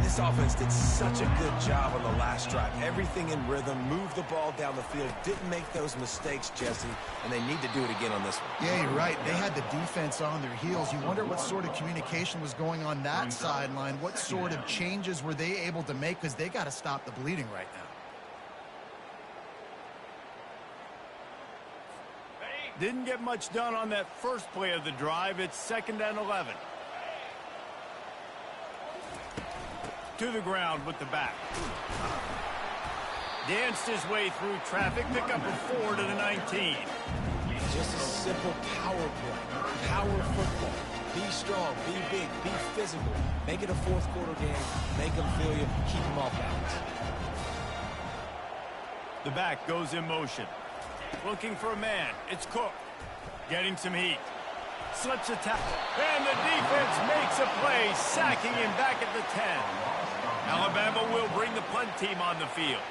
This offense did such a good job on the last drive. Everything in rhythm, moved the ball down the field, didn't make those mistakes, Jesse, and they need to do it again on this one. Yeah, you're right. They had the defense on their heels. You wonder what sort of communication was going on that sideline. What sort of changes were they able to make? Because they got to stop the bleeding right now. Didn't get much done on that first play of the drive. It's 2nd and 11. To the ground with the back. Danced his way through traffic. Pick up a 4 to the 19. Just a simple power play. Power football. Be strong, be big, be physical. Make it a fourth quarter game. Make them feel you. Keep them off balance. The back goes in motion. Looking for a man. It's Cook. Getting some heat. Slips a tackle. And the defense makes a play, sacking him back at the 10. Alabama will bring the punt team on the field.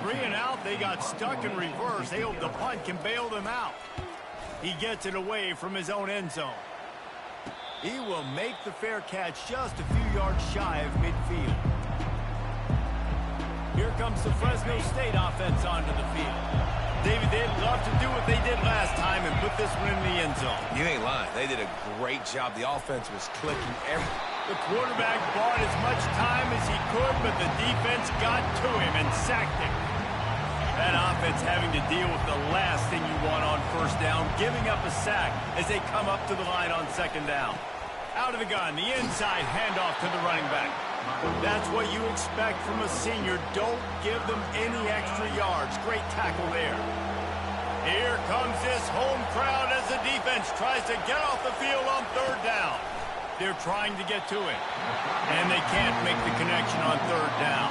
3 and out. They got stuck in reverse. They hope the punt can bail them out. He gets it away from his own end zone. He will make the fair catch just a few yards shy of midfield. Here comes the Fresno State offense onto the field. David, they'd love to do what they did last time and put this one in the end zone. You ain't lying. They did a great job. The offense was clicking everything. The quarterback bought as much time as he could, but the defense got to him and sacked him. That offense having to deal with the last thing you want on first down, giving up a sack as they come up to the line on 2nd down. Out of the gun, the inside handoff to the running back. That's what you expect from a senior. Don't give them any extra yards. Great tackle there. Here comes this home crowd as the defense tries to get off the field on 3rd down. They're trying to get to it, and they can't make the connection on 3rd down.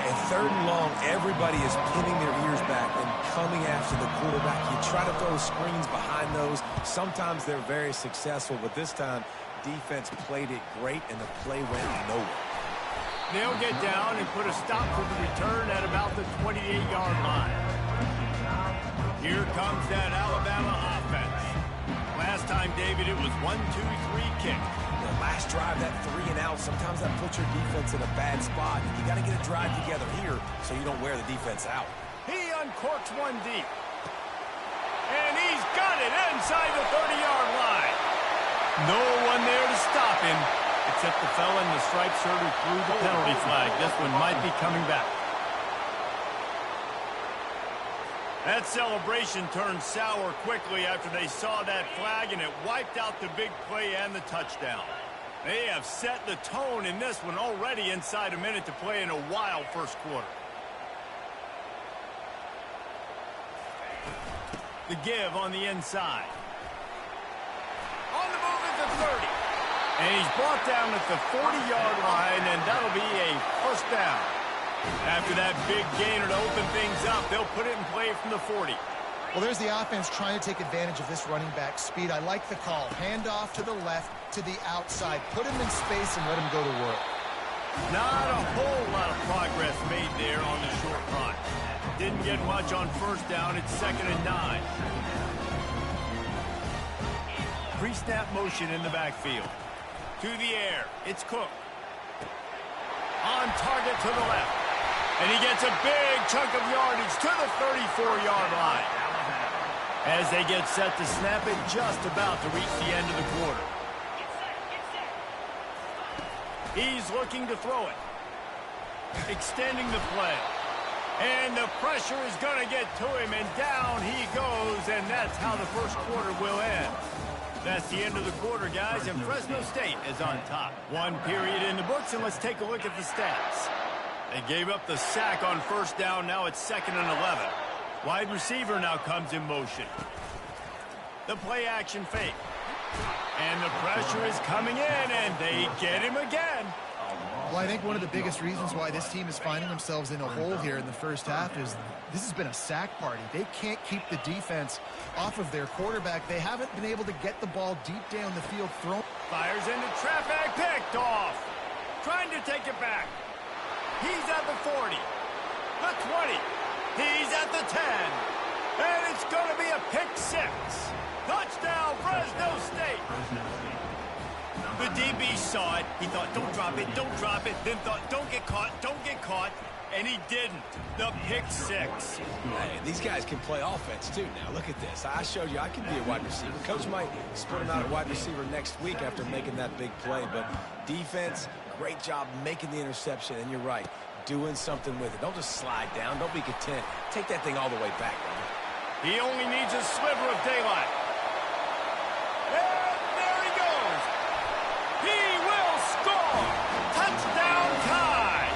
And 3rd and long, everybody is pinning their ears back and coming after the quarterback. You try to throw screens behind those. Sometimes they're very successful, but this time, defense played it great, and the play went nowhere. They'll get down and put a stop to the return at about the 28-yard line. Here comes that Alabama offense. Last time, David, it was 1-2-3 kick. The last drive, that 3 and out, sometimes that puts your defense in a bad spot. You got to get a drive together here so you don't wear the defense out. He uncorks one deep. And he's got it inside the 30-yard line. No one there to stop him, except the fella in the striped shirt who threw the penalty flag. This one might be coming back. That celebration turned sour quickly after they saw that flag, and it wiped out the big play and the touchdown. They have set the tone in this one already inside a minute to play in a wild first quarter. The give on the inside. On the move at the 30. And he's brought down at the 40-yard line, and that'll be a first down. After that big gainer to open things up, they'll put it in play from the 40. Well, there's the offense trying to take advantage of this running back speed. I like the call. Hand off to the left, to the outside. Put him in space and let him go to work. Not a whole lot of progress made there on the short run. Didn't get much on first down. It's 2nd and 9. Pre-snap motion in the backfield. To the air. It's Cook. On target to the left. And he gets a big chunk of yardage to the 34-yard line. As they get set to snap it, just about to reach the end of the quarter. He's looking to throw it. Extending the play. And the pressure is going to get to him, and down he goes, and that's how the first quarter will end. That's the end of the quarter, guys, and Fresno State is on top. 1 period in the books, and let's take a look at the stats. They gave up the sack on first down. Now it's 2nd and 11. Wide receiver now comes in motion. The play action fake. And the pressure is coming in, and they get him again. Well, I think one of the biggest reasons why this team is finding themselves in a hole here in the first half is this has been a sack party. They can't keep the defense off of their quarterback. They haven't been able to get the ball deep down the field. Fires into traffic, picked off. Trying to take it back. He's at the 40, the 20. He's at the 10. And it's going to be a pick six. Touchdown, Fresno State. The DB saw it. He thought, don't drop it, don't drop it. Then thought, don't get caught, don't get caught. And he didn't. The pick six. Hey, these guys can play offense, too. Now, look at this. I showed you I can be a wide receiver. Coach might split him out at wide receiver next week after making that big play. But defense, great job making the interception. And you're right, doing something with it. Don't just slide down. Don't be content. Take that thing all the way back, brother. He only needs a sliver of daylight. And there he goes. He will score. Touchdown tie.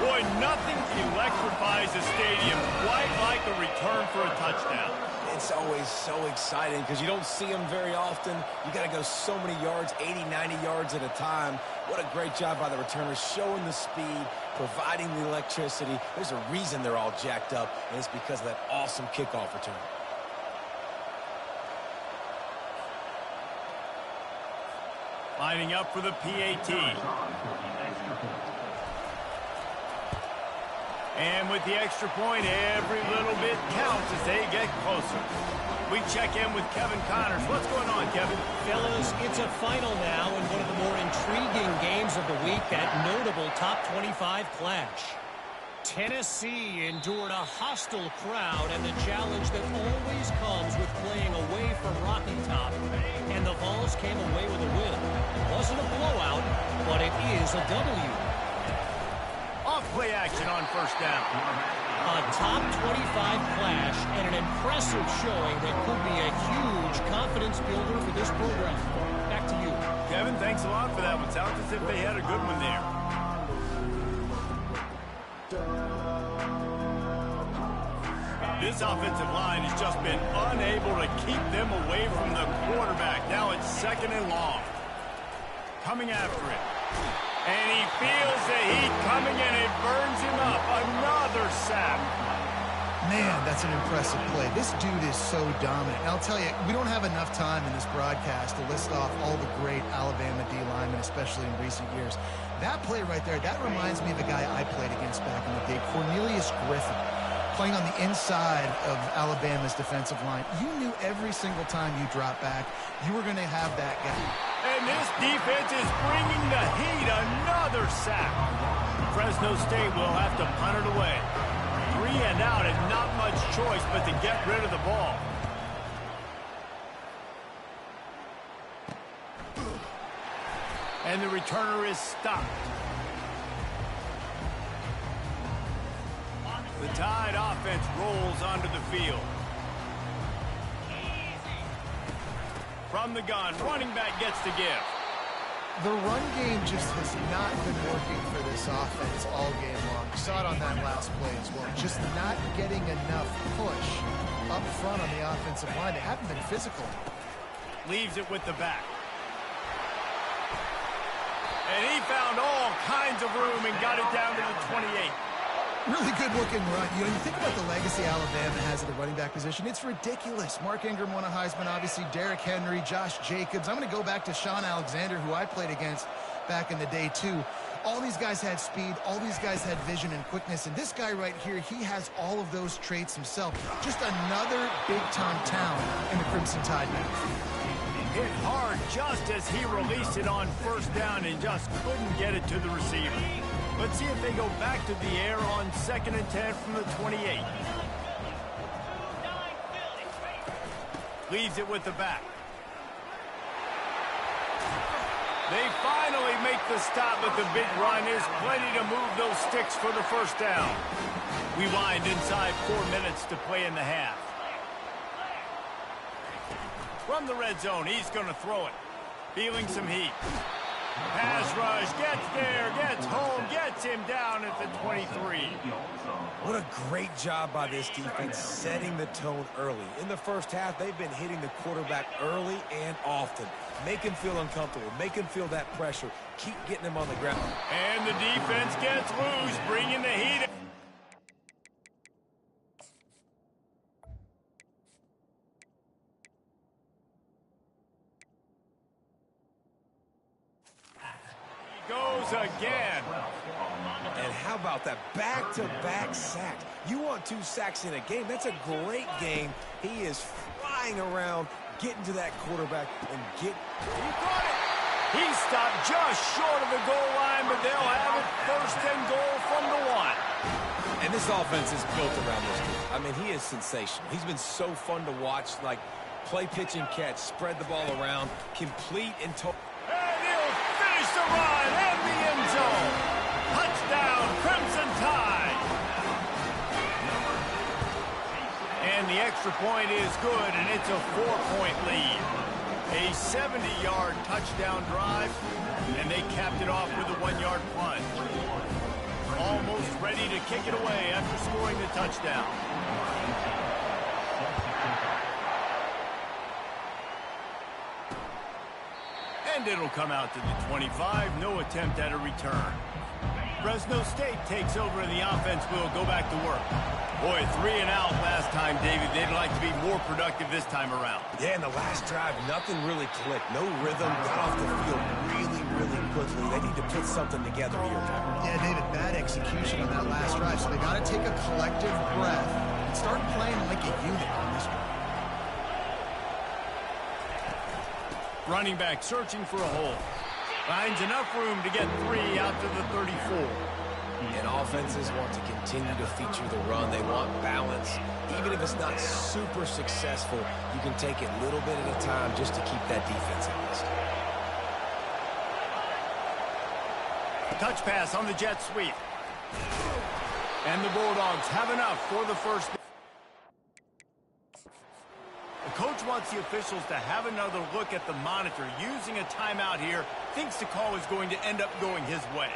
Boy, nothing electrifies a stadium quite like a return for a touchdown. It's always so exciting because you don't see them very often. You got to go so many yards, 80, 90 yards at a time. What a great job by the returners, showing the speed, providing the electricity. There's a reason they're all jacked up, and it's because of that awesome kickoff return. Lining up for the PAT. And with the extra point, every little bit counts as they get closer. We check in with Kevin Connors. What's going on, Kevin? Fellas, it's a final now in one of the more intriguing games of the week, that notable top 25 clash. Tennessee endured a hostile crowd and the challenge that always comes with playing away from Rocky Top. And the Vols came away with a win. It wasn't a blowout, but it is a W. Off-play action on first down. A top 25 clash and an impressive showing that could be a huge confidence builder for this program. Back to you. Kevin, thanks a lot for that one. Sounds as if they had a good one there. This offensive line has just been unable to keep them away from the quarterback. Now it's second and long. Coming after it. And he feels the heat coming and it burns him up. Another sack. Man, that's an impressive play. This dude is so dominant. And I'll tell you, we don't have enough time in this broadcast to list off all the great Alabama D linemen, especially in recent years. That play right there, that reminds me of a guy I played against back in the day, Cornelius Griffin, playing on the inside of Alabama's defensive line. You knew every single time you drop back, you were going to have that guy. And this defense is bringing the heat. Another sack. Fresno State will have to punt it away. 3 and out and not much choice but to get rid of the ball. And the returner is stopped. The Tide offense rolls onto the field. From the gun, running back gets to give. The run game just has not been working for this offense all game long. You saw it on that last play as well. Just not getting enough push up front on the offensive line. They haven't been physical. Leaves it with the back. And he found all kinds of room and got it down to the 28. Really good looking run. You know, you think about the legacy Alabama has at the running back position. It's ridiculous. Mark Ingram won a Heisman, obviously. Derrick Henry, Josh Jacobs. I'm going to go back to Sean Alexander, who I played against back in the day, too. All these guys had speed. All these guys had vision and quickness. And this guy right here, he has all of those traits himself. Just another big-time talent in the Crimson Tide backfield. Hit hard just as he released it on first down and just couldn't get it to the receiver. Let's see if they go back to the air on 2nd and 10 from the 28. Leaves it with the back. They finally make the stop, but the big run is plenty to move those sticks for the first down. We wind inside 4 minutes to play in the half. From the red zone, he's going to throw it. Feeling some heat. Pass rush, gets there, gets home, gets him down at the 23. What a great job by this defense setting the tone early. In the first half, they've been hitting the quarterback early and often. Make him feel uncomfortable. Make him feel that pressure. Keep getting him on the ground. And the defense gets loose, bringing the heat. Goes again. And how about that back-to-back sacks? You want 2 sacks in a game. That's a great game. He is flying around, getting to that quarterback, and He caught it. He stopped just short of the goal line, but they'll have it first and goal from the 1. And this offense is built around this dude. I mean, he is sensational. He's been so fun to watch, like play, pitch, and catch, spread the ball around, complete and total. And he'll finish the run and the end zone. Touchdown, Crimson Tide. And the extra point is good, and it's a 4-point lead. A 70-yard touchdown drive, and they capped it off with a 1-yard punt. Almost ready to kick it away after scoring the touchdown. And it'll come out to the 25. No attempt at a return. Fresno State takes over, and the offense will go back to work. Boy, 3 and out last time, David. They'd like to be more productive this time around. Yeah, in the last drive, nothing really clicked. No rhythm, got off the field really quickly. They need to put something together here. Yeah, David, bad execution on that last drive, so they got to take a collective breath and start playing like a unit on this one. Running back searching for a hole. Finds enough room to get 3 out to the 34. And offenses want to continue to feature the run. They want balance. Even if it's not super successful, you can take it little bit at a time just to keep that defense honest. Touch pass on the jet sweep. And the Bulldogs have enough for the first. The coach wants the officials to have another look at the monitor. Using a timeout here, thinks the call is going to end up going his way.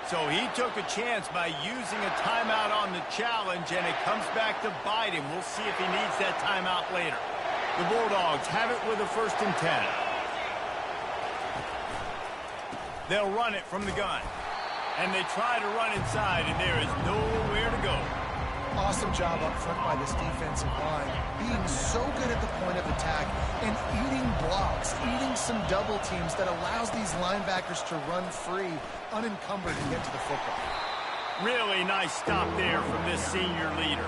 So he took a chance by using a timeout on the challenge, and it comes back to bite him. We'll see if he needs that timeout later. The Bulldogs have it with a 1st and 10. They'll run it from the gun. And they try to run inside, and there is nowhere to go. Awesome job up front by this defensive line, being so good at the point of attack and eating blocks, eating some double teams that allows these linebackers to run free, unencumbered, and get to the football. Really nice stop there from this senior leader.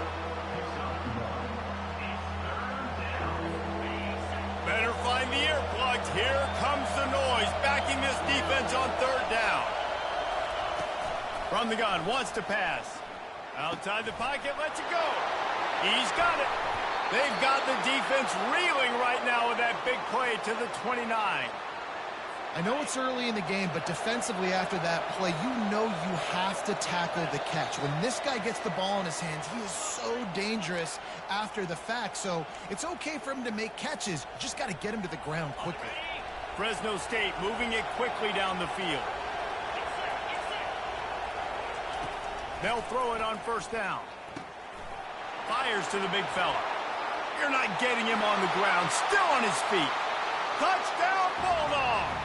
Better find the earplugs. Here comes the noise, backing this defense on 3rd down. From the gun, wants to pass. Outside the pocket, lets it go. He's got it. They've got the defense reeling right now with that big play to the 29. I know it's early in the game, but defensively after that play, you know you have to tackle the catch. When this guy gets the ball in his hands, he is so dangerous after the fact. So it's okay for him to make catches. Just got to get him to the ground quickly. Fresno State moving it quickly down the field. They'll throw it on 1st down. Fires to the big fella. You're not getting him on the ground. Still on his feet. Touchdown, Bulldogs!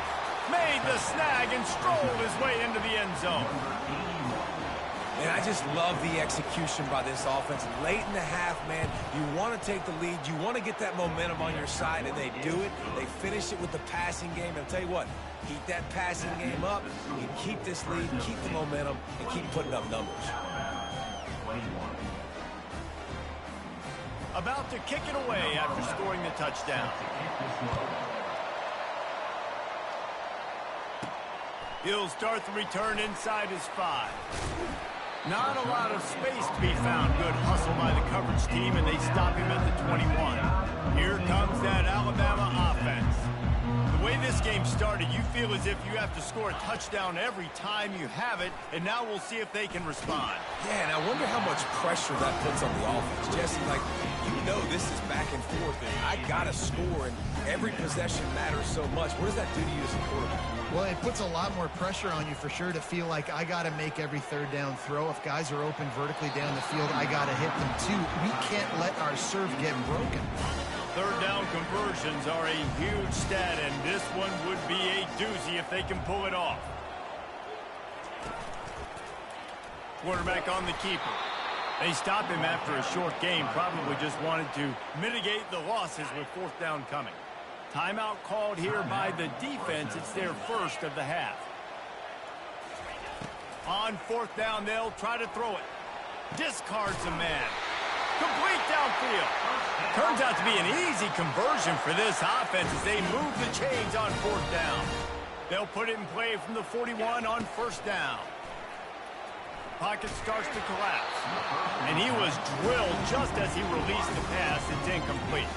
Made the snag and strolled his way into the end zone. And I just love the execution by this offense. Late in the half, man, you want to take the lead. You want to get that momentum on your side, and they do it. They finish it with the passing game. And I'll tell you what, keep that passing game up. You keep this lead, keep the momentum, and keep putting up numbers. About to kick it away after scoring the touchdown. He'll start the return inside his 5. Not a lot of space to be found. Good hustle by the coverage team, and they stop him at the 21. Here comes that Alabama offense. The way this game started, you feel as if you have to score a touchdown every time you have it, and now we'll see if they can respond. Yeah, and I wonder how much pressure that puts on the offense. Jesse, like, you know this is back and forth, and I got to score, and every possession matters so much. What does that do to you as a quarterback? Well, it puts a lot more pressure on you for sure to feel like I got to make every 3rd down throw. If guys are open vertically down the field, I got to hit them too. We can't let our serve get broken. 3rd down conversions are a huge stat, and this one would be a doozy if they can pull it off. Quarterback on the keeper. They stop him after a short game, probably just wanted to mitigate the losses with 4th down coming. Timeout called here by the defense. It's their 1st of the half. On fourth down, they'll try to throw it. Discards a man. Complete downfield. Turns out to be an easy conversion for this offense as they move the chains on fourth down. They'll put it in play from the 41 on first down. Pocket starts to collapse. And he was drilled just as he released the pass. It's incomplete.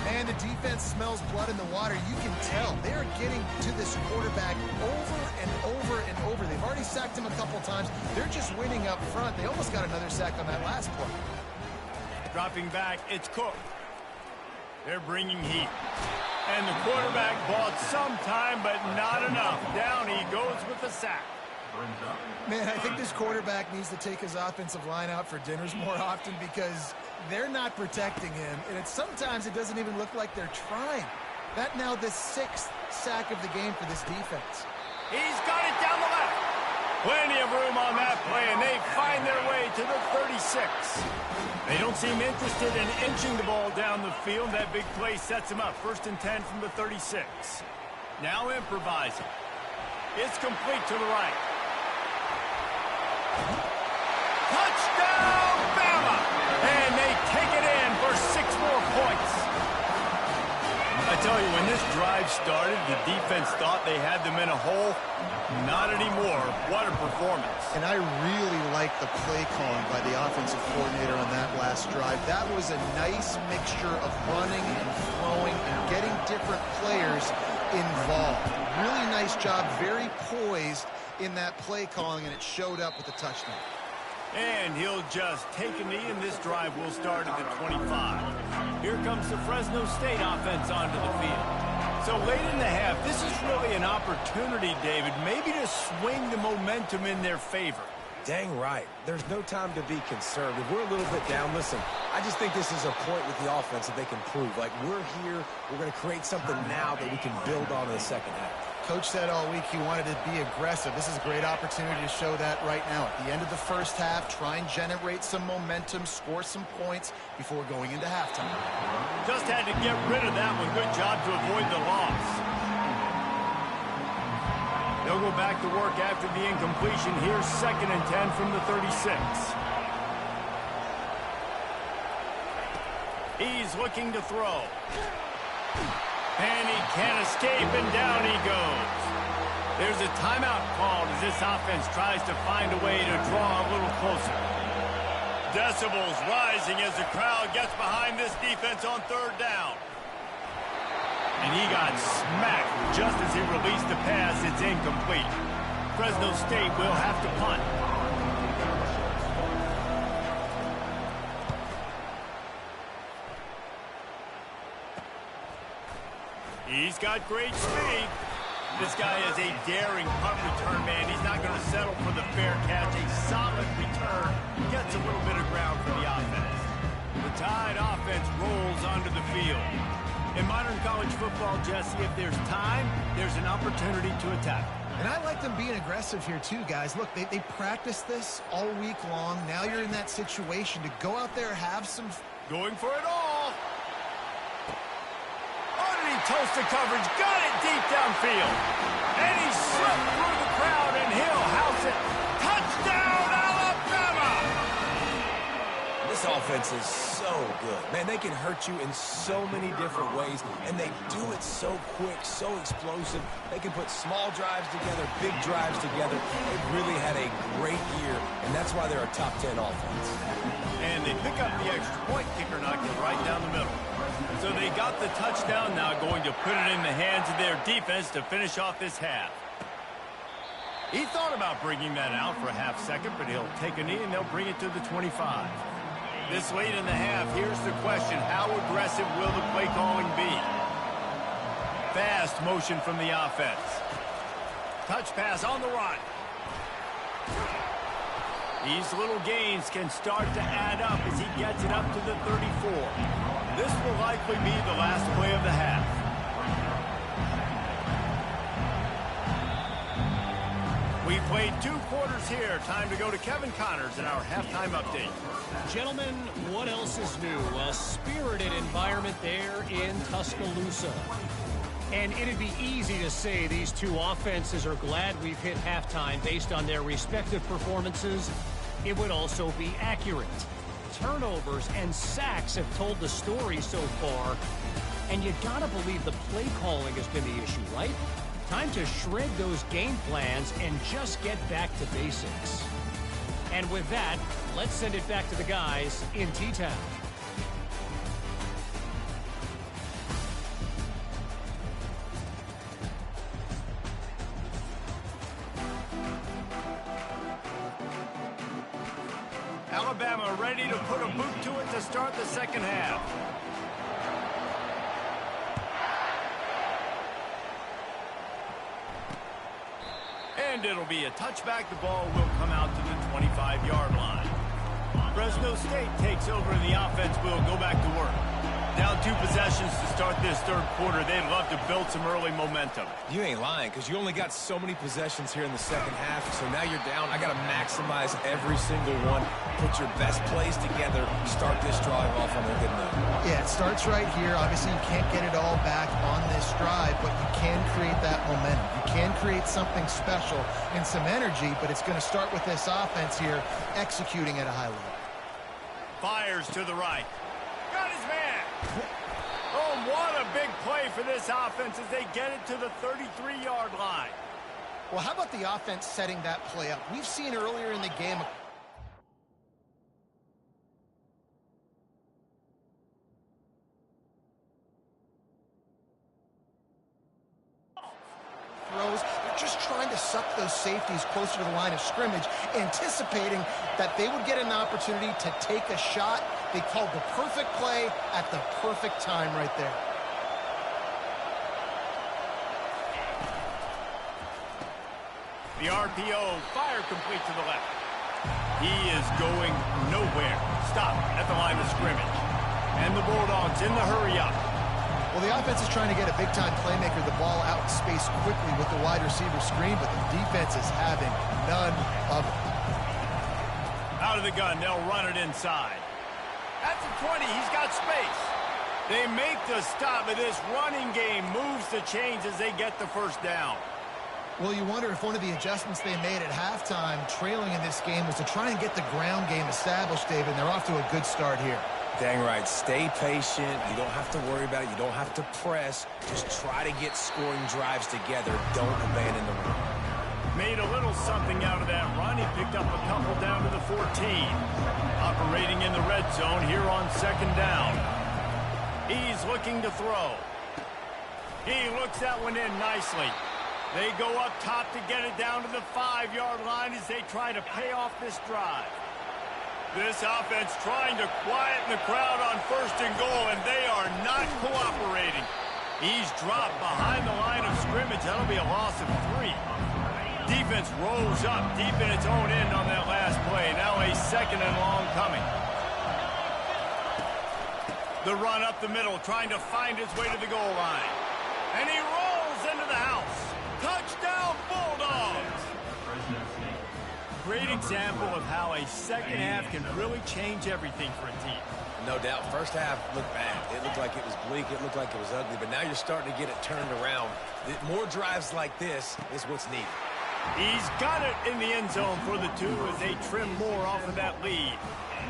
Man, the defense smells blood in the water. You can tell. They are getting to this quarterback over and over and over. They've already sacked him a couple times. They're just winning up front. They almost got another sack on that last play. Dropping back, it's Cook. They're bringing heat. And the quarterback bought some time, but not enough. Down he goes with the sack. Man, I think this quarterback needs to take his offensive line out for dinners more often because they're not protecting him. And sometimes it doesn't even look like they're trying. That now the 6th sack of the game for this defense. He's got it down the left. Plenty of room on that play, and they find their way to the 36. They don't seem interested in inching the ball down the field. That big play sets them up. 1st and 10 from the 36. Now improvising. It's complete to the right. Touchdown, Bama! And they take it in for 6 more points. I tell you, when this drive started, the defense thought they had them in a hole. Not anymore. What a performance. And I really like the play calling by the offensive coordinator on that last drive. That was a nice mixture of running and throwing and getting different players involved. Really nice job, very poised in that play calling, and it showed up with a touchdown. And he'll just take a knee, and this drive will start at the 25. Here comes the Fresno State offense onto the field. So late in the half, this is really an opportunity, David, maybe to swing the momentum in their favor. Dang right. There's no time to be conservative. We're a little bit down. Listen, I just think this is a point with the offense that they can prove. Like, we're here, we're going to create something now that we can build on in the second half. Coach said all week he wanted to be aggressive. This is a great opportunity to show that right now. At the end of the first half, try and generate some momentum, score some points before going into halftime. Just had to get rid of that one. Good job to avoid the loss. They'll go back to work after the incompletion. Here's 2nd and 10 from the 36. He's looking to throw. And he can't escape, and down he goes. There's a timeout called as this offense tries to find a way to draw a little closer. Decibels rising as the crowd gets behind this defense on 3rd down. And he got smacked just as he released the pass. It's incomplete. Fresno State will have to punt. He's got great speed. This guy is a daring punt return man. He's not going to settle for the fair catch. A solid return. Gets a little bit of ground for the offense. The Tide offense rolls onto the field. In modern college football, Jesse, if there's time, there's an opportunity to attack. And I like them being aggressive here too, guys. Look, they practiced this all week long. Now you're in that situation to go out there, have some... Going for it all. Underneath toasted coverage, got it deep downfield. And he slipped through the crowd, and he'll house it. Touchdown, Alabama! This offense is so good. Man, they can hurt you in so many different ways, and they do it so quick, so explosive. They can put small drives together, big drives together. They've really had a great year, and that's why they're a top 10 offense. And they pick up the extra point. Kicker knocked it right down the middle. So they got the touchdown, now going to put it in the hands of their defense to finish off this half. He thought about bringing that out for a half second, but he'll take a knee and they'll bring it to the 25. This late in the half, here's the question. How aggressive will the play calling be? Fast motion from the offense. Touch pass on the run. These little gains can start to add up as he gets it up to the 34. This will likely be the last play of the half. We played 2 quarters here. Time to go to Kevin Connors in our halftime update. Gentlemen, what else is new? A spirited environment there in Tuscaloosa. And it'd be easy to say these two offenses are glad we've hit halftime based on their respective performances. It would also be accurate. Turnovers and sacks have told the story so far. And you gotta believe the play calling has been the issue, right? Time to shred those game plans and just get back to basics. And with that, let's send it back to the guys in T-Town. Alabama ready to put a boot to it to start the second half. And it'll be a touchback. The ball will come out to the 25-yard line. Fresno State takes over and the offense will go back to work. Down 2 possessions to start this third quarter. They'd love to build some early momentum. You ain't lying, because you only got so many possessions here in the second half, so now you're down. I got to maximize every single one. Put your best plays together. Start this drive off on a good note. Yeah, it starts right here. Obviously, you can't get it all back on this drive, but you can create that momentum. You can create something special and some energy, but it's going to start with this offense here executing at a high level. Fires to the right. Got his man. Oh, what a big play for this offense as they get it to the 33-yard line. Well, how about the offense setting that play up? We've seen earlier in the game throws. They're just trying to suck those safeties closer to the line of scrimmage, anticipating that they would get an opportunity to take a shot. They called the perfect play at the perfect time right there. The RPO, fire complete to the left. He is going nowhere. Stop at the line of scrimmage. And the Bulldogs in the hurry up. Well, the offense is trying to get a big-time playmaker the ball out in space quickly with the wide receiver screen, but the defense is having none of it. Out of the gun, they'll run it inside. At the 20, he's got space. They make the stop, but this running game moves the chains as they get the first down. Well, you wonder if one of the adjustments they made at halftime, trailing in this game, was to try and get the ground game established, David, and they're off to a good start here. Dang right. Stay patient. You don't have to worry about it. You don't have to press. Just try to get scoring drives together. Don't abandon the run. Made a little something out of that run. He picked up a couple down to the 14. Operating in the red zone here on second down. He's looking to throw. He looks that one in nicely. They go up top to get it down to the 5-yard line as they try to pay off this drive. This offense trying to quieten the crowd on first and goal, and they are not cooperating. He's dropped behind the line of scrimmage. That'll be a loss of 3. Defense rolls up deep in its own end on that last play. Now a second and long coming. The run up the middle, trying to find his way to the goal line. And he rolls into the house. Touchdown, Bulldogs! Great example of how a second half can really change everything for a team. No doubt. First half looked bad. It looked like it was bleak. It looked like it was ugly. But now you're starting to get it turned around. More drives like this is what's needed. He's got it in the end zone for the 2 as they trim more off of that lead.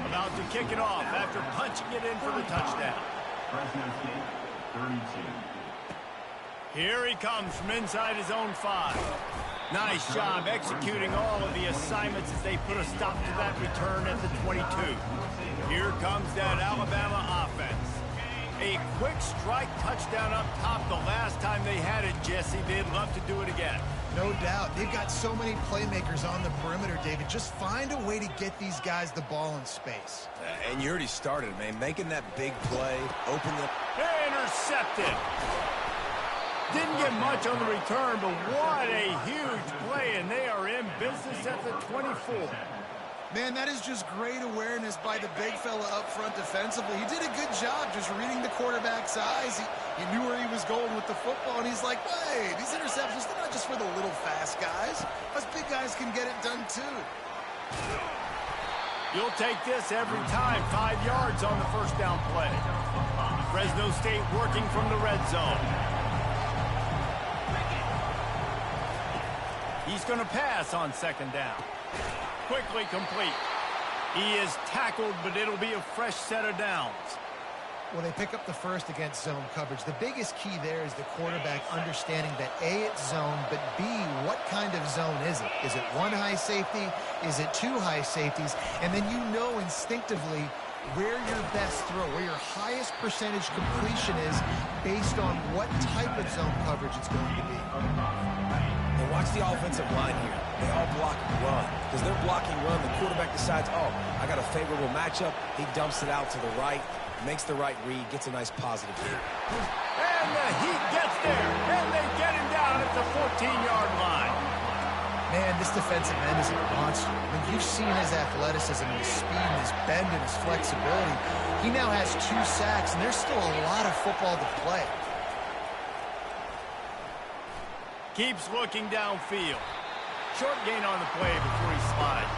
About to kick it off after punching it in for the touchdown. Fresno State, 32. Here he comes from inside his own 5. Nice job executing all of the assignments as they put a stop to that return at the 22. Here comes that Alabama offense. A quick strike touchdown up top the last time they had it, Jesse. They'd love to do it again. No doubt. They've got so many playmakers on the perimeter, David. Just find a way to get these guys the ball in space. And you already started, man. Making that big play, open the... Intercepted. Didn't get much on the return, but what a huge play, and they are in business at the 24. Man, that is just great awareness by the big fella up front defensively. He did a good job just reading the quarterback's eyes. He knew where he was going with the football, and he's like, hey, these interceptions, they're not just for the little fast guys. Us big guys can get it done too. You'll take this every time. 5 yards on the first down play. Fresno State working from the red zone. he's going to pass on second down. Quickly complete. He is tackled, but it'll be a fresh set of downs. Well, they pick up the first against zone coverage. The biggest key there is the quarterback understanding that A, it's zone, but B, what kind of zone is it? Is it one high safety? Is it two high safeties? And then you know instinctively where your best throw, where your highest percentage completion is based on what type of zone coverage it's going to be. And watch the offensive line here. They all block run. Because they're blocking run, the quarterback decides, oh, I got a favorable matchup. He dumps it out to the right. Makes the right read, gets a nice positive hit. And the Heat gets there, and they get him down at the 14-yard line. Man, this defensive end is a monster. I mean, you've seen his athleticism, his speed, his bend, and his flexibility. He now has 2 sacks, and there's still a lot of football to play. Keeps looking downfield. Short gain on the play before he slides.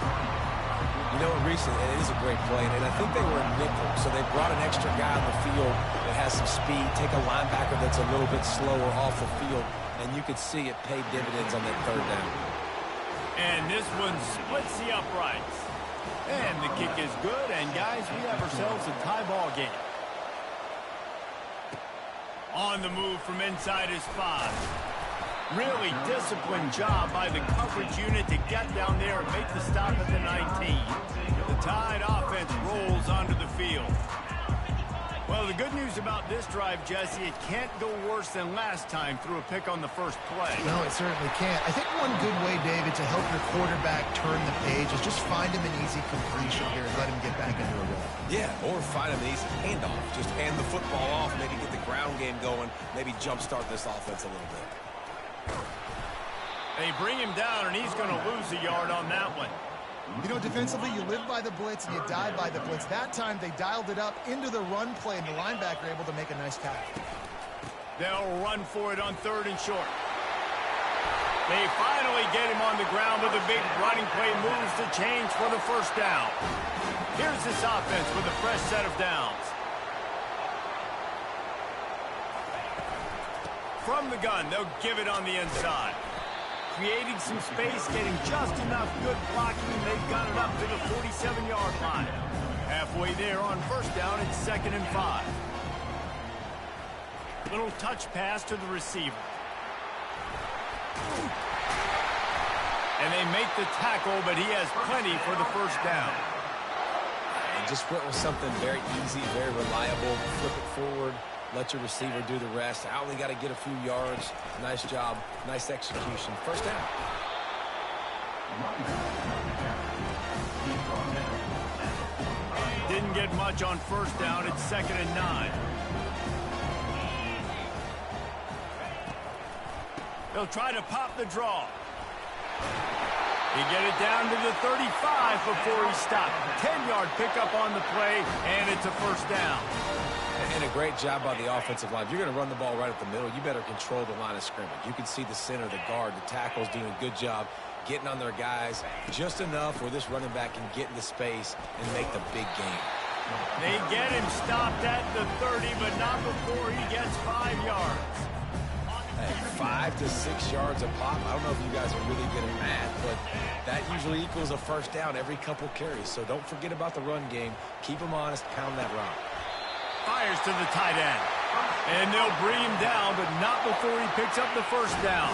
You know, recently, it is a great play, and I think they were in nickel, so they brought an extra guy on the field that has some speed, take a linebacker that's a little bit slower off the field, and you could see it paid dividends on that third down. And this one splits the uprights. And the kick is good, and guys, we have ourselves a tie ball game. On the move from inside his 5. Really disciplined job by the coverage unit to get down there and make the stop at the 19. The Tide offense rolls onto the field. Well, the good news about this drive, Jesse, it can't go worse than last time through a pick on the first play. No, it certainly can't. I think one good way, David, to help your quarterback turn the page is just find him an easy completion here and let him get back into a rhythm. Yeah, or find him an easy handoff. Just hand the football off, maybe get the ground game going, maybe jumpstart this offense a little bit. They bring him down, and he's going to lose a yard on that one. You know, defensively, you live by the blitz and you die by the blitz. That time, they dialed it up into the run play, and the linebacker able to make a nice tackle. They'll run for it on 3rd and short. They finally get him on the ground with a big running play, moves the change for the first down. Here's this offense with a fresh set of downs. From the gun, they'll give it on the inside. Creating some space, getting just enough good blocking, and they've got it up to the 47-yard line. Halfway there on first down, it's 2nd and 5. Little touch pass to the receiver. And they make the tackle, but he has plenty for the first down. And just went with something very easy, very reliable. Flip it forward. Let your receiver do the rest. I only got to get a few yards. Nice job. Nice execution. First down. Didn't get much on first down. It's 2nd and 9. They'll try to pop the draw. He get it down to the 35 before he stopped. 10-yard pickup on the play, and it's a first down. And a great job by the offensive line. If you're going to run the ball right up the middle, you better control the line of scrimmage. You can see the center, the guard, the tackles doing a good job getting on their guys just enough where this running back can get into space and make the big game. They get him stopped at the 30, but not before he gets 5 yards. Hey, 5 to 6 yards a pop. I don't know if you guys are really good at math, but that usually equals a first down every couple carries. So don't forget about the run game. Keep them honest. Pound that rock. Fires to the tight end. And they'll bring him down, but not before he picks up the first down.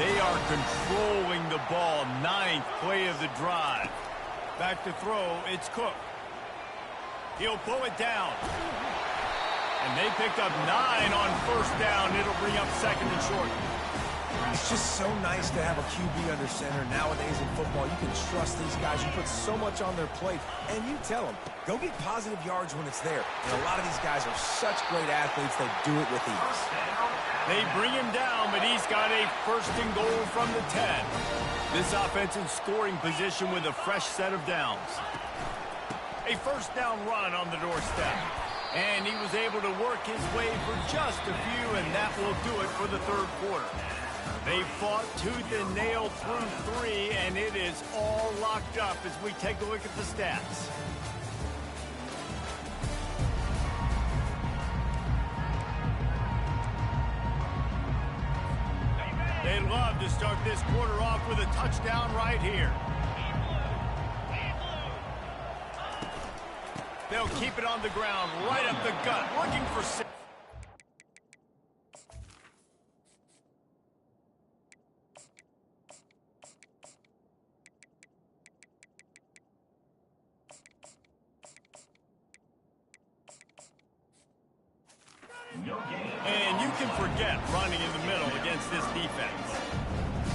They are controlling the ball. 9th play of the drive. Back to throw, it's Cook. He'll pull it down. And they picked up 9 on first down. It'll bring up 2nd and short. It's just so nice to have a QB under center. Nowadays in football, you can trust these guys. You put so much on their plate, and you tell them, go get positive yards when it's there. And a lot of these guys are such great athletes, they do it with ease. They bring him down, but he's got a 1st and goal from the 10. This offense in scoring position with a fresh set of downs. A first down run on the doorstep. And he was able to work his way for just a few, and that will do it for the 3rd quarter. They fought tooth and nail through 3, and it is all locked up as we take a look at the stats. They love to start this quarter off with a touchdown right here. They'll keep it on the ground, right up the gut, looking for six. And you can forget running in the middle against this defense.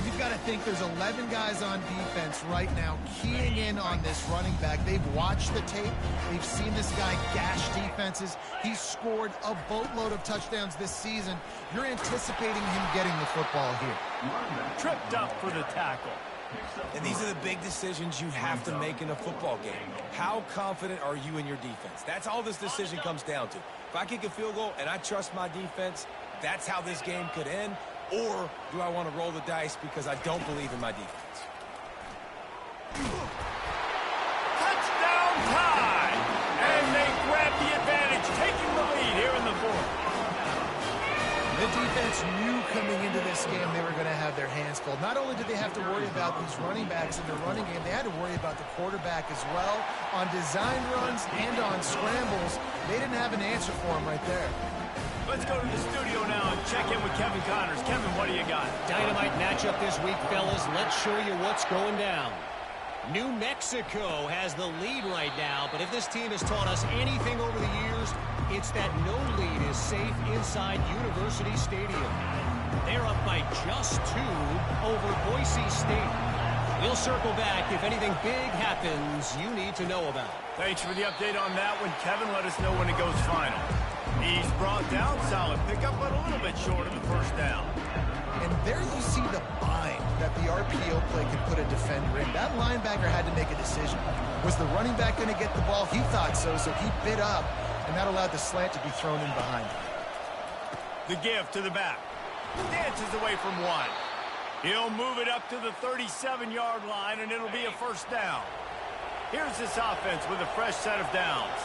You've got to think there's 11 guys on defense right now keying in on this running back. They've watched the tape. They've seen this guy gash defenses. He's scored a boatload of touchdowns this season. You're anticipating him getting the football here. Tripped up for the tackle. And these are the big decisions you have to make in a football game. How confident are you in your defense? That's all this decision comes down to. If I kick a field goal and I trust my defense, that's how this game could end. Or do I want to roll the dice because I don't believe in my defense? Touchdown tie! And they grab the advantage, taking the lead here in the fourth. The defense knew coming into this game they were going to have their hands full. Not only did they have to worry about these running backs in the running game, they had to worry about the quarterback as well. On design runs and on scrambles, they didn't have an answer for him right there. Let's go to the studio now and check in with Kevin Connors. Kevin, what do you got? Dynamite matchup this week, fellas. Let's show you what's going down. New Mexico has the lead right now, but if this team has taught us anything over the years, it's that no lead is safe inside University Stadium. They're up by just 2 over Boise State. We'll circle back if anything big happens you need to know about. Thanks for the update on that one, Kevin. Let us know when it goes final. He's brought down, solid pickup, but a little bit short of the first down. And there you see the bind that the RPO play could put a defender in. That linebacker had to make a decision. Was the running back going to get the ball? He thought so, so he bit up, and that allowed the slant to be thrown in behind him. The give to the back. Dances away from one. He'll move it up to the 37-yard line, and it'll be a first down. Here's this offense with a fresh set of downs.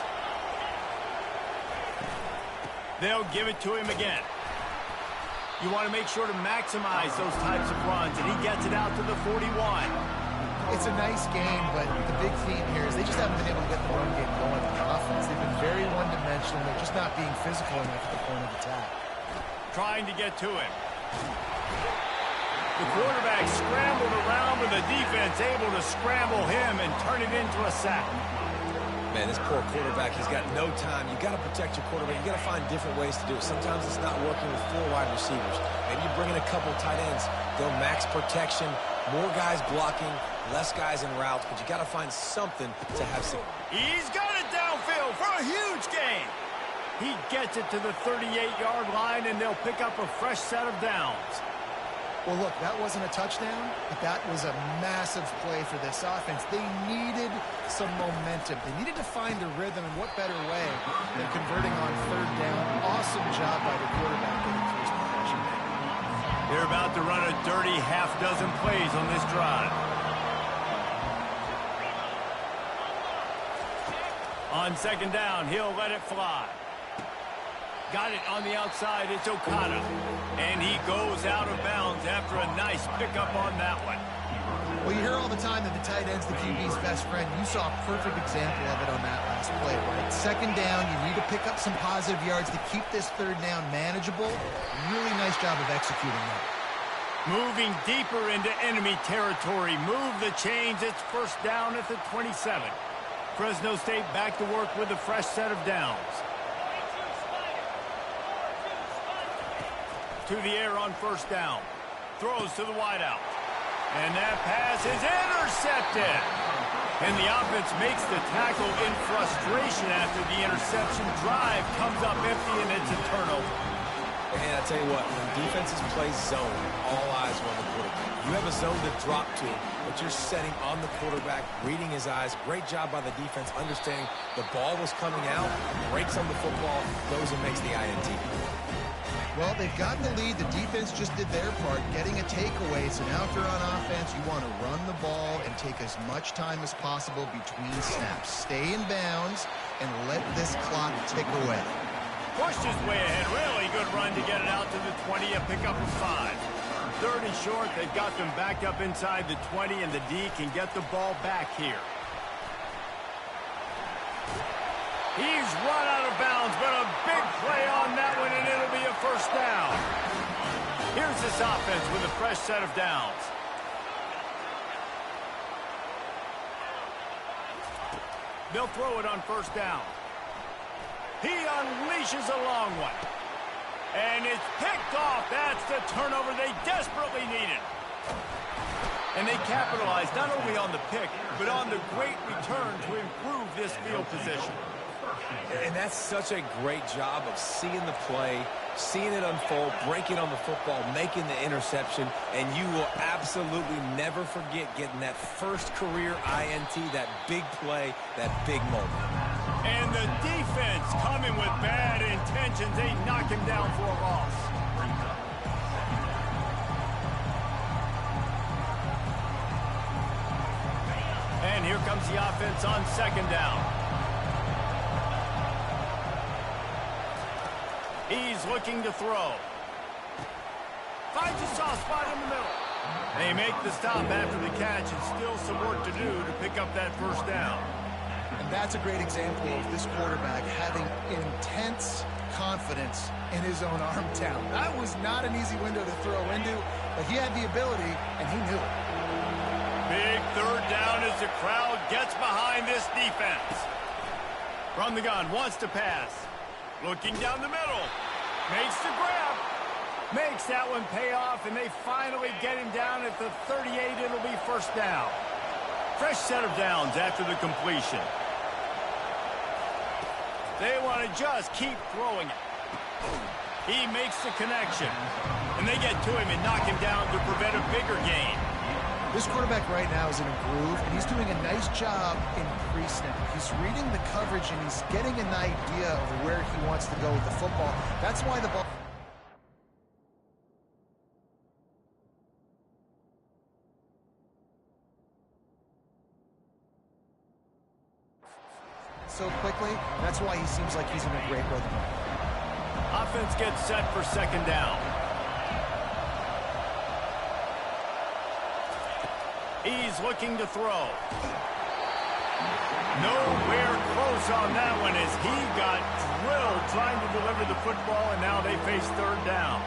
They'll give it to him again. You want to make sure to maximize those types of runs, and he gets it out to the 41. It's a nice game, but the big theme here is they just haven't been able to get the run game going on the offense. They've been very one-dimensional. They're just not being physical enough at the point of attack. Trying to get to him. The quarterback scrambled around, but the defense able to scramble him and turn it into a sack. Man, this poor quarterback, he's got no time. You got to protect your quarterback. You got to find different ways to do it. Sometimes it's not working with 4 wide receivers. Maybe you bring in a couple tight ends. They'll max protection, more guys blocking, less guys in routes, but you got to find something to have some. He's got it downfield for a huge gain. He gets it to the 38-yard line, and they'll pick up a fresh set of downs. Well, look, that wasn't a touchdown, but that was a massive play for this offense. They needed some momentum. They needed to find a rhythm, and what better way than converting on 3rd down. Awesome job by the quarterback getting through his progression. They're about to run a dirty half-dozen plays on this drive. On 2nd down, he'll let it fly. Got it on the outside. It's Okada. And he goes out of bounds after a nice pickup on that one. Well, you hear all the time that the tight end's the QB's best friend. You saw a perfect example of it on that last play, right? 2nd down, you need to pick up some positive yards to keep this 3rd down manageable. Really nice job of executing that. Moving deeper into enemy territory. Move the chains. It's 1st down at the 27. Fresno State back to work with a fresh set of downs. To the air on 1st down. Throws to the wideout. And that pass is intercepted. And the offense makes the tackle in frustration after the interception. Drive comes up empty, and it's a turnover. And I tell you what, when defenses play zone, all eyes are on the quarterback. You have a zone to drop to, but you're setting on the quarterback, reading his eyes. Great job by the defense, understanding the ball was coming out, breaks on the football, goes and makes the INT. Well, they've got the lead. The defense just did their part, getting a takeaway. So now if you're on offense, you want to run the ball and take as much time as possible between snaps. Stay in bounds and let this clock tick away. Pushed his way ahead. Really good run to get it out to the 20. A pickup of 5. 3rd and short. They've got them back up inside the 20, and the D can get the ball back here. He's run out of bounds, but a big play on that one, and it'll be a first down. Here's this offense with a fresh set of downs. They'll throw it on first down. He unleashes a long one. And it's picked off. That's the turnover they desperately needed. And they capitalized not only on the pick, but on the great return to improve this field position. And that's such a great job of seeing the play, seeing it unfold, breaking on the football, making the interception, and you will absolutely never forget getting that first career INT, that big play, that big moment. And the defense coming with bad intentions. They knock him down for a loss. And here comes the offense on 2nd down. He's looking to throw. Finds a soft spot in the middle. They make the stop after the catch, and still some work to do to pick up that first down. And that's a great example of this quarterback having intense confidence in his own arm talent. That was not an easy window to throw into, but he had the ability, and he knew it. Big 3rd down as the crowd gets behind this defense. From the gun, wants to pass. Looking down the middle. Makes the grab. Makes that one pay off, and they finally get him down at the 38. It'll be first down. Fresh set of downs after the completion. They want to just keep throwing it. He makes the connection. And they get to him and knock him down to prevent a bigger gain. This quarterback right now is in a groove, and he's doing a nice job in pre-snap. He's reading the coverage, and he's getting an idea of where he wants to go with the football. That's why the ball... so quickly, that's why he seems like he's in a great rhythm. Offense gets set for 2nd down. He's looking to throw. Nowhere close on that one as he got drilled trying to deliver the football, and now they face 3rd down.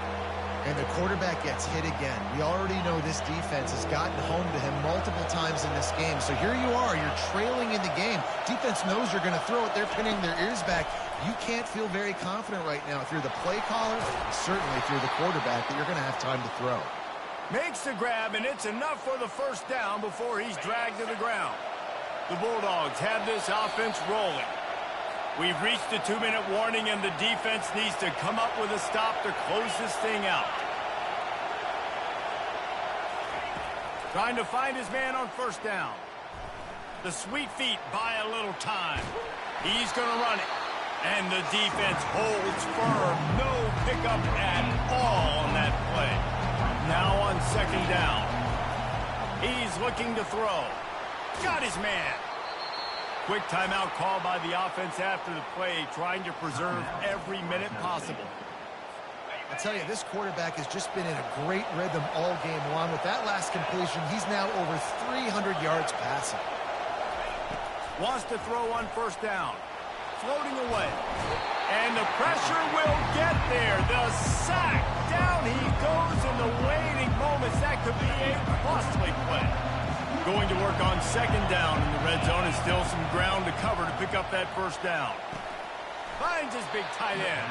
And the quarterback gets hit again. We already know this defense has gotten home to him multiple times in this game. So here you are, you're trailing in the game. Defense knows you're going to throw it. They're pinning their ears back. You can't feel very confident right now if you're the play caller, certainly if you're the quarterback, that you're going to have time to throw. Makes the grab, and it's enough for the first down before he's dragged to the ground. The Bulldogs have this offense rolling. We've reached the 2-minute warning, and the defense needs to come up with a stop to close this thing out. Trying to find his man on first down. The sweet feet buy a little time. He's going to run it. And the defense holds firm. No pickup at all on that play. Now on 2nd down. He's looking to throw. Got his man. Quick timeout call by the offense after the play, trying to preserve every minute possible. I tell you, this quarterback has just been in a great rhythm all game long. With that last completion, he's now over 300 yards passing. Wants to throw on first down. Floating away. And the pressure will get there. The sack. Down he goes in the waiting moments. That could be a costly play. Going to work on 2nd down in the red zone, and still some ground to cover to pick up that first down. Finds his big tight end.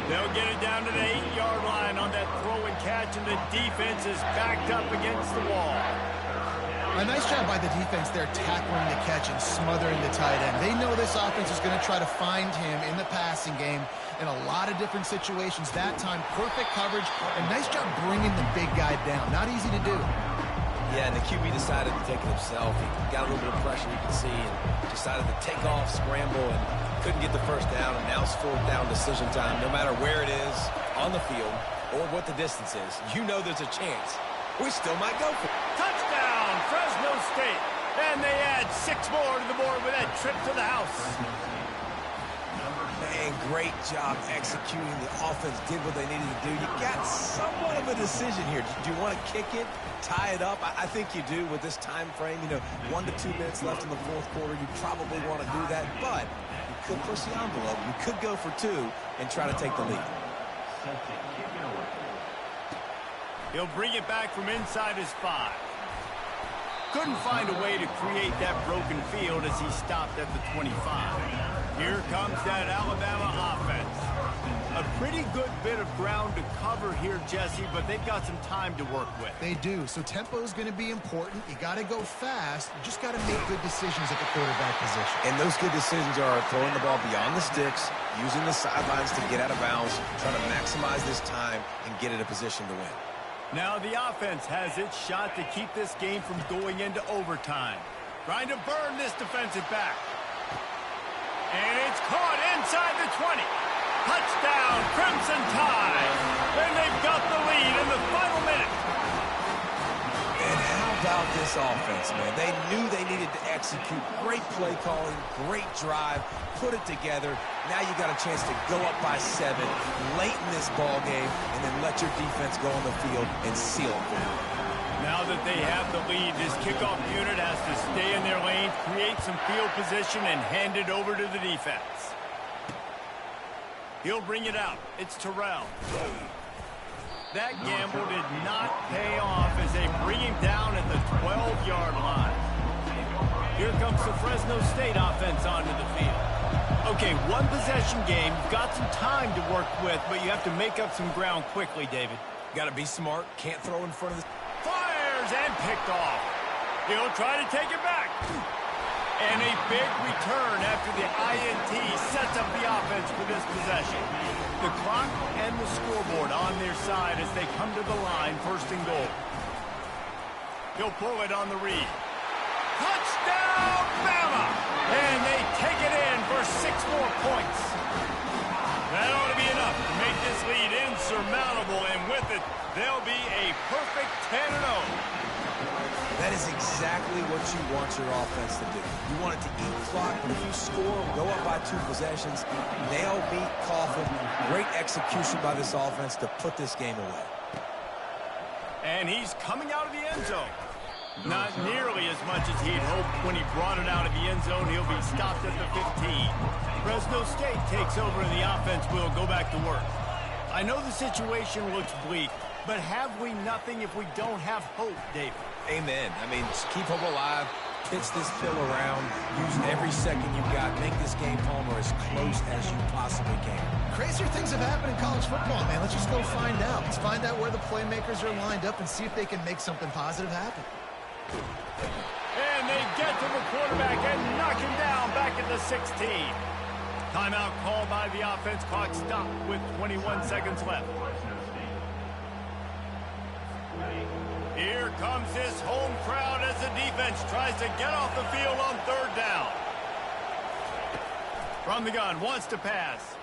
They'll get it down to the 8-yard line on that throw and catch, and the defense is backed up against the wall. A nice job by the defense there, tackling the catch and smothering the tight end. They know this offense is going to try to find him in the passing game in a lot of different situations. That time, perfect coverage, and nice job bringing the big guy down. Not easy to do. Yeah, and the QB decided to take it himself. He got a little bit of pressure, you can see, and decided to take off, scramble, and couldn't get the first down. And now it's 4th down decision time. No matter where it is on the field or what the distance is, you know there's a chance. We still might go for it. Touchdown, Fresno State. And they add 6 more to the board with that trip to the house. Man, great job executing. The offense did what they needed to do. You got somewhat of a decision here. Do you want to kick it, tie it up? I think you do with this time frame. 1 to 2 minutes left in the fourth quarter. You probably want to do that, but you could push the envelope. You could go for 2 and try to take the lead. He'll bring it back from inside his 5. Couldn't find a way to create that broken field as he stopped at the 25. Here comes that Alabama offense. A pretty good bit of ground to cover here, Jesse, but they've got some time to work with. They do. So tempo is going to be important. You got to go fast. You just got to make good decisions at the quarterback position. And those good decisions are throwing the ball beyond the sticks, using the sidelines to get out of bounds, trying to maximize this time and get in a position to win. Now the offense has its shot to keep this game from going into overtime. Trying to burn this defensive back. And it's caught inside the 20. Touchdown, Crimson Tide. And they've got the lead in the final minute. And how about this offense, man? They knew they needed to execute. Great play calling, great drive, put it together. Now you got a chance to go up by 7 late in this ball game and then let your defense go on the field and seal it for you. Now that they have the lead, this kickoff unit has to stay in their lane, create some field position, and hand it over to the defense. He'll bring it out. It's Terrell. That gamble did not pay off as they bring him down at the 12-yard line. Here comes the Fresno State offense onto the field. Okay, one possession game. You've got some time to work with, but you have to make up some ground quickly, David. Got to be smart. Can't throw in front of the... Fires and picked off. He'll try to take it back. And a big return after the INT sets up the offense for this possession. The clock and the scoreboard on their side as they come to the line, 1st and goal. He'll pull it on the read. Touchdown, Bama! And they take it in for 6 more points. That ought to be enough to make this lead insurmountable, and with it, they'll be a perfect 10-0. That is exactly what you want your offense to do. You want it to eat clock, but if you score, go up by 2 possessions, nail, beat, coffin, great execution by this offense to put this game away. And he's coming out of the end zone. Not nearly as much as he'd hoped when he brought it out of the end zone. He'll be stopped at the 15. Fresno State takes over and the offense will go back to work. I know the situation looks bleak, but have we nothing if we don't have hope, David? Amen. I mean, just keep hope alive, pitch this pill around, use every second you've got, make this game, Palmer, as close as you possibly can. Crazier things have happened in college football, man. Let's just go find out. Let's find out where the playmakers are lined up and see if they can make something positive happen. And they get to the quarterback and knock him down back at the 16. Timeout called by the offense. Clock stopped with 21 seconds left. Here comes this home crowd as the defense tries to get off the field on 3rd down. From the gun, wants to pass.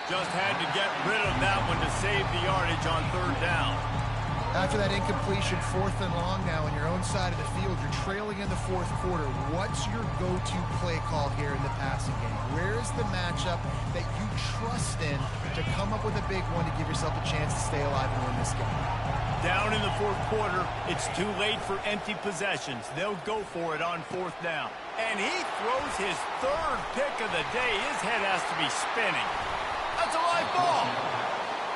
Just had to get rid of that one to save the yardage on 3rd down. After that incompletion, 4th and long now on your own side of the field, you're trailing in the 4th quarter. What's your go-to play call here in the passing game? Where's the matchup that you trust in to come up with a big one to give yourself a chance to stay alive and win this game? Down in the 4th quarter, it's too late for empty possessions. They'll go for it on 4th down. And he throws his 3rd pick of the day. His head has to be spinning. That's a live ball.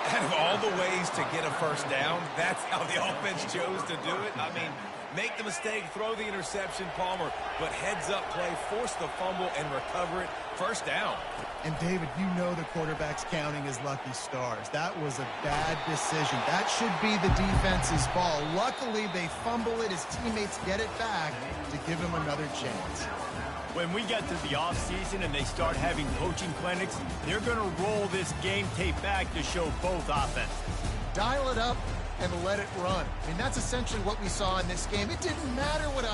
Out of all the ways to get a 1st down, that's how the offense chose to do it. I mean, make the mistake, throw the interception, Palmer, but heads-up play, force the fumble, and recover it. 1st down. And, David, you know the quarterback's counting his lucky stars. That was a bad decision. That should be the defense's ball. Luckily, they fumble it. His teammates get it back to give him another chance. When we get to the offseason and they start having coaching clinics, they're going to roll this game tape back to show both offenses. Dial it up and let it run. I mean, that's essentially what we saw in this game. It didn't matter what